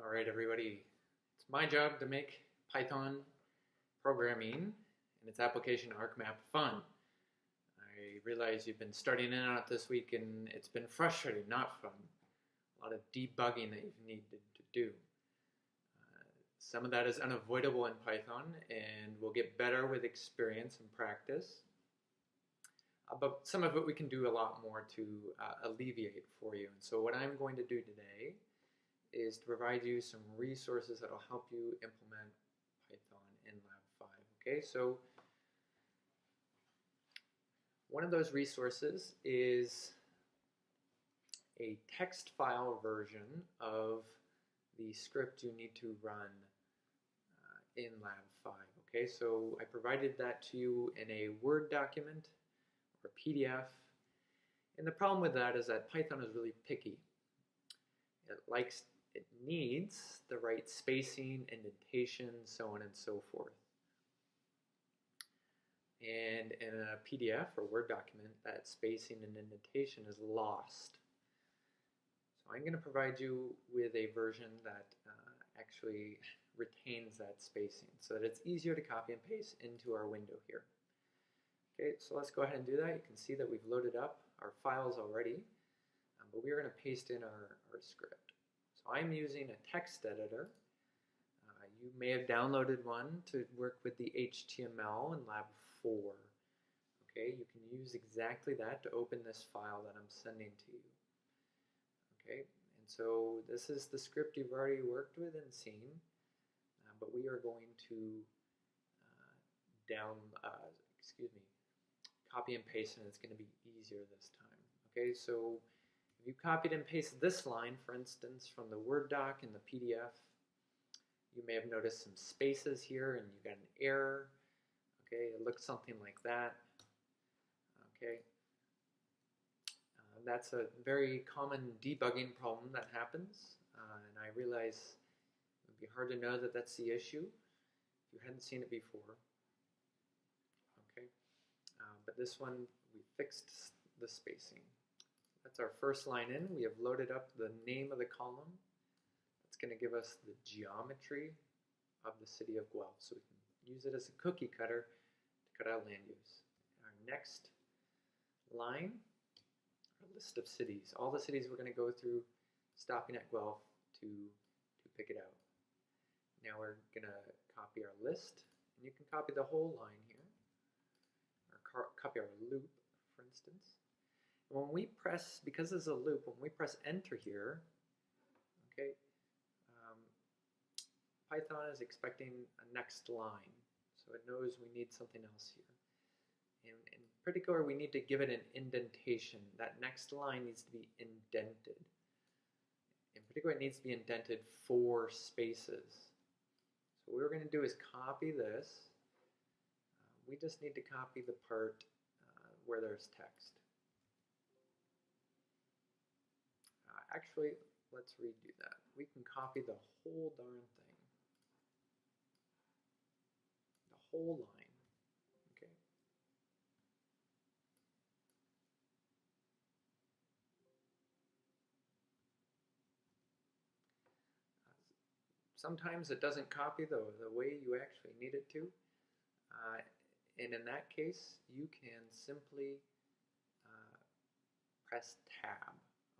All right, everybody. It's my job to make Python programming and its application ArcMap fun. I realize you've been starting in on it this week and it's been frustrating, not fun. A lot of debugging that you've needed to do. Some of that is unavoidable in Python and will get better with experience and practice. But some of it we can do a lot more to alleviate for you. And so what I'm going to do today is to provide you some resources that will help you implement Python in Lab 5. Okay, so one of those resources is a text file version of the script you need to run in Lab 5. Okay, so I provided that to you in a Word document or PDF. And the problem with that is that Python is really picky. It needs the right spacing, indentation, so on and so forth. And in a PDF or Word document, that spacing and indentation is lost. So I'm going to provide you with a version that actually retains that spacing so that it's easier to copy and paste into our window here. Okay, so let's go ahead and do that. You can see that we've loaded up our files already, but we are going to paste in our script. So I'm using a text editor. You may have downloaded one to work with the HTML in Lab 4. Okay, you can use exactly that to open this file that I'm sending to you. Okay, and so this is the script you've already worked with and seen, but we are going to copy and paste, and it's going to be easier this time. Okay, so if you copied and pasted this line, for instance, from the Word doc and the PDF, you may have noticed some spaces here and you got an error. Okay, it looks something like that. Okay, that's a very common debugging problem that happens, and I realize it would be hard to know that that's the issue if you hadn't seen it before. Okay, but this one we fixed the spacing. That's our first line in. We have loaded up the name of the column. It's going to give us the geometry of the city of Guelph, so we can use it as a cookie cutter to cut out land use. Our next line, our list of cities. All the cities we're going to go through, stopping at Guelph to pick it out. Now we're going to copy our list, and you can copy the whole line here, or copy our loop, for instance. And when we press, because this is a loop, when we press enter here, okay, Python is expecting a next line, so it knows we need something else here. And in particular, we need to give it an indentation. That next line needs to be indented. In particular, it needs to be indented 4 spaces. So what we're going to do is copy this. We just need to copy the part where there's text. Actually, let's redo that. We can copy the whole darn thing. The whole line. Okay. Sometimes it doesn't copy the way you actually need it to. And in that case, you can simply press tab.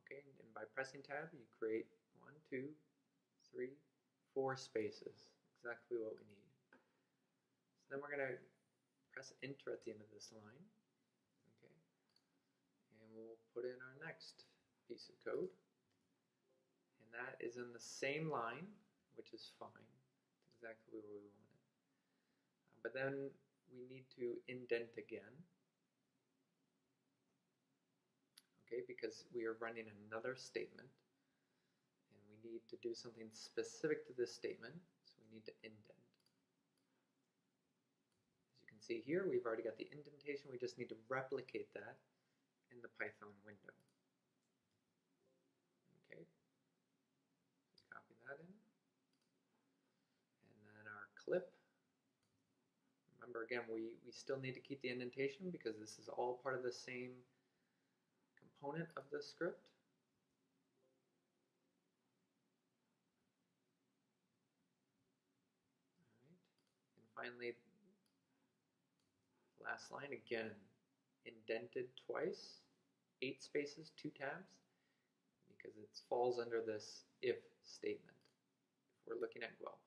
Okay, and by pressing tab, you create 1, 2, 3, 4 spaces. Exactly what we need. So then we're going to press enter at the end of this line. Okay, and we'll put in our next piece of code. And that is in the same line, which is fine. It's exactly where we want it. But then we need to indent again. Okay, because we are running another statement, and we need to do something specific to this statement, so we need to indent. As you can see here, we've already got the indentation. We just need to replicate that in the Python window. Okay, copy that in. And then our clip. Remember, again, we still need to keep the indentation because this is all part of the same component of the script. finally, last line again, indented twice, 8 spaces, 2 tabs, because it falls under this if statement. If we're looking at Guelph,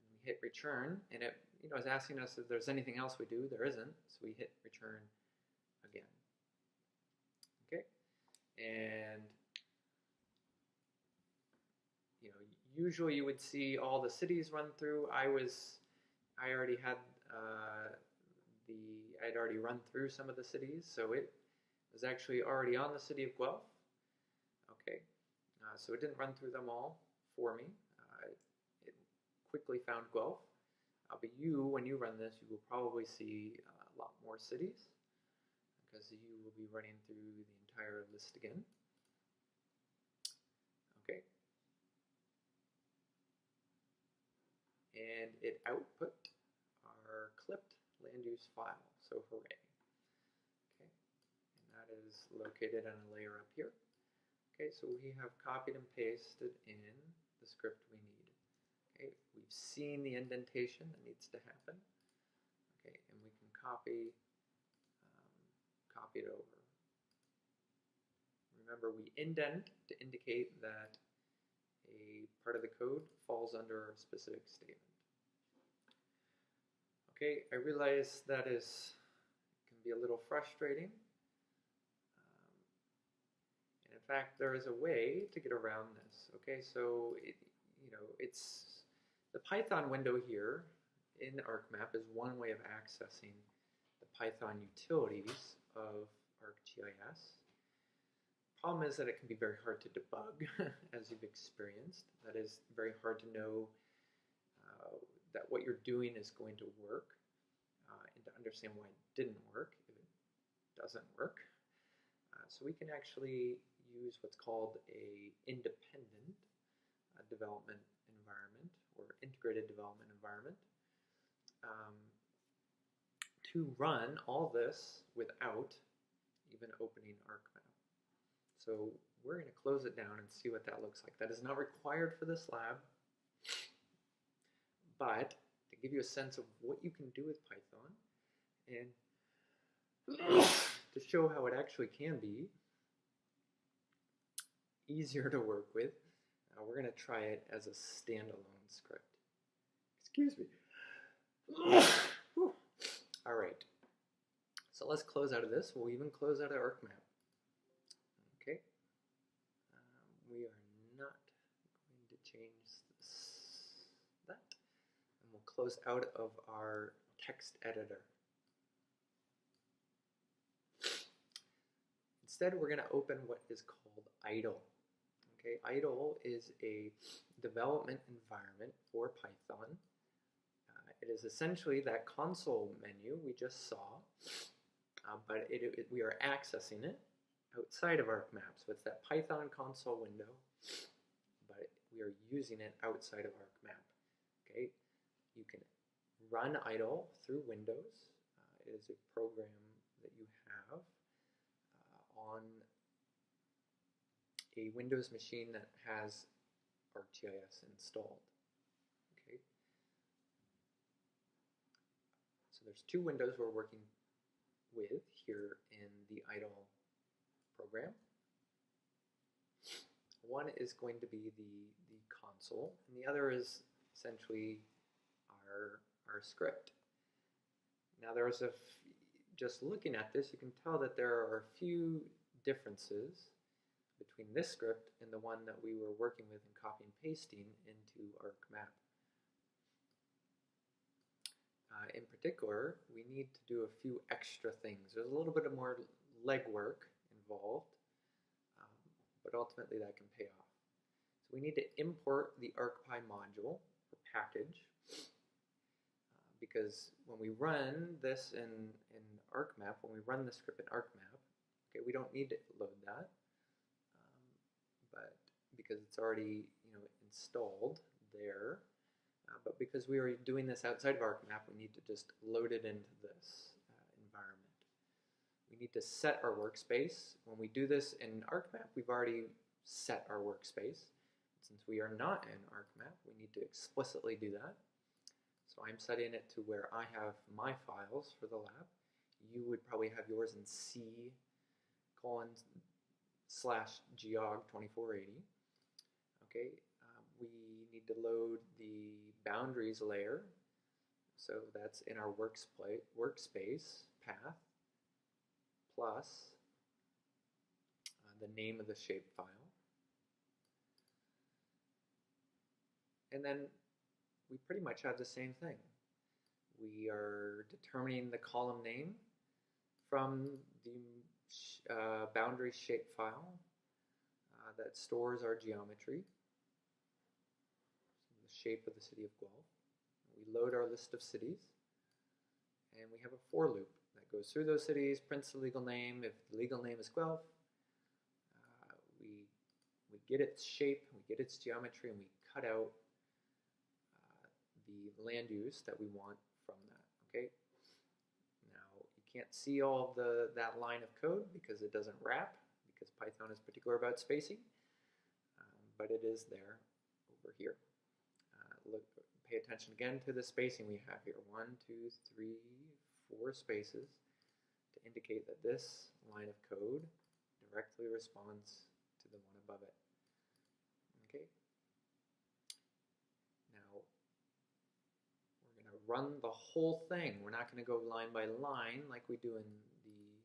and we hit return, and it is asking us if there's anything else we do. There isn't, so we hit return again. Okay, and usually you would see all the cities run through. I already had I'd already run through some of the cities, so it was actually already on the city of Guelph. Okay, so it didn't run through them all for me. It quickly found Guelph. But when you run this, you will probably see a lot more cities because you will be running through the entire list again. Okay. And it output our clipped land use file, so hooray. Okay, and that is located on a layer up here. Okay, so we have copied and pasted in the script we need. Okay, we've seen the indentation that needs to happen. Okay, and we can copy it over. Remember, we indent to indicate that a part of the code falls under a specific statement. Okay, I realize that can be a little frustrating. And in fact, there is a way to get around this. Okay, so it's the Python window here in ArcMap is one way of accessing the Python utilities of ArcGIS. Problem is that it can be very hard to debug, as you've experienced. That is very hard to know that what you're doing is going to work, and to understand why it didn't work if it doesn't work. So we can actually use what's called a independent development environment or integrated development environment to run all this without even opening ArcMap. So we're going to close it down and see what that looks like. That is not required for this lab, but to give you a sense of what you can do with Python and to show how it actually can be easier to work with, we're going to try it as a standalone script. Excuse me. All right. So let's close out of this. We'll even close out of ArcMap. Okay. We are not going to change that. And we'll close out of our text editor. Instead, we're going to open what is called IDLE. Okay, IDLE is a development environment for Python. It is essentially that console menu we just saw, but we are accessing it outside of ArcMap. So it's that Python console window, but we are using it outside of ArcMap. Okay, you can run IDLE through Windows. It is a program that you have on a Windows machine that has ArcGIS installed. Okay. So there's two windows we're working with here in the IDLE program. One is going to be the console, and the other is essentially our script. Now just looking at this, you can tell that there are a few differences between this script and the one that we were working with and copy and pasting into ArcMap. In particular, we need to do a few extra things. There's a little bit of more legwork involved, but ultimately that can pay off. So we need to import the ArcPy module or package, because when we run this in ArcMap, when we run the script in ArcMap, okay, we don't need to load that, but because it's already installed there. But because we are doing this outside of ArcMap, we need to just load it into this environment. We need to set our workspace. When we do this in ArcMap, we've already set our workspace. Since we are not in ArcMap, we need to explicitly do that. So I'm setting it to where I have my files for the lab. You would probably have yours in C :/geog 2480. Okay, we need to load the boundaries layer. So that's in our workspace path plus the name of the shapefile. And then we pretty much have the same thing. We are determining the column name from the boundary shapefile that stores our geometry, so the shape of the city of Guelph. We load our list of cities, and we have a for loop that goes through those cities, prints the legal name. If the legal name is Guelph, we get its shape, we get its geometry, and we cut out the land use that we want from that. Okay. Now you can't see all of that line of code because it doesn't wrap, because Python is particular about spacing, but it is there over here. Pay attention again to the spacing we have here. 1, 2, 3, 4 spaces to indicate that this line of code directly responds to the one above it. Okay. Now we're going to run the whole thing. We're not going to go line by line like we do in the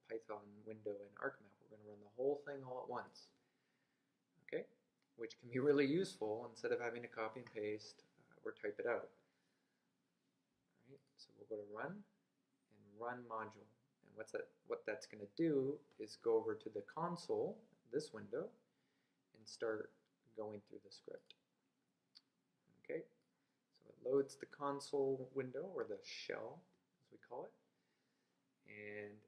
Python window in ArcMap. We're going to run the whole thing all at once. Okay, which can be really useful instead of having to copy and paste or type it out. All right, so we'll go to run and run module. And what that's going to do is go over to the console, this window, and start going through the script. Okay, so it loads the console window, or the shell as we call it, and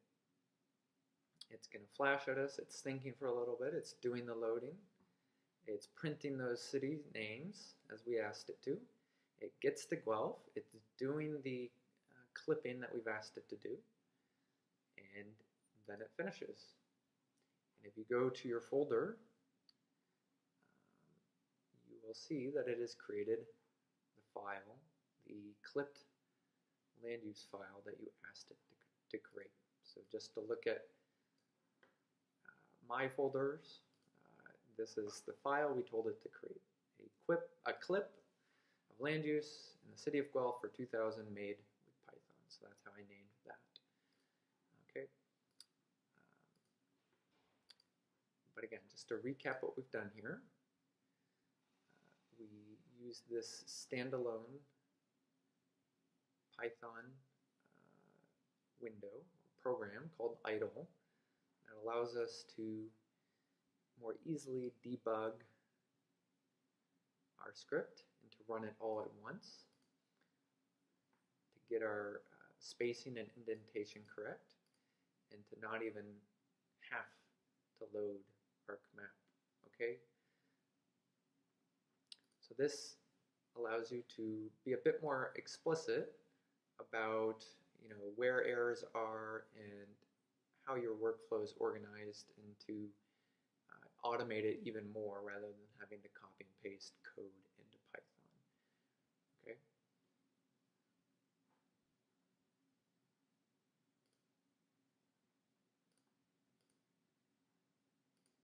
it's going to flash at us. It's thinking for a little bit. It's doing the loading. It's printing those city names as we asked it to. It gets to Guelph. It's doing the clipping that we've asked it to do. And then it finishes. And if you go to your folder, you will see that it has created the file, the clipped land use file that you asked it to create. So just to look at my folders, this is the file we told it to create. A clip of land use in the city of Guelph for 2000 made with Python. So that's how I named that. Okay. But again, just to recap what we've done here, we use this standalone Python window program called IDE that allows us to more easily debug our script and to run it all at once, to get our spacing and indentation correct, and to not even have to load ArcMap. Okay? So this allows you to be a bit more explicit about where errors are and how your workflow is organized, and to automate it even more rather than having to copy and paste code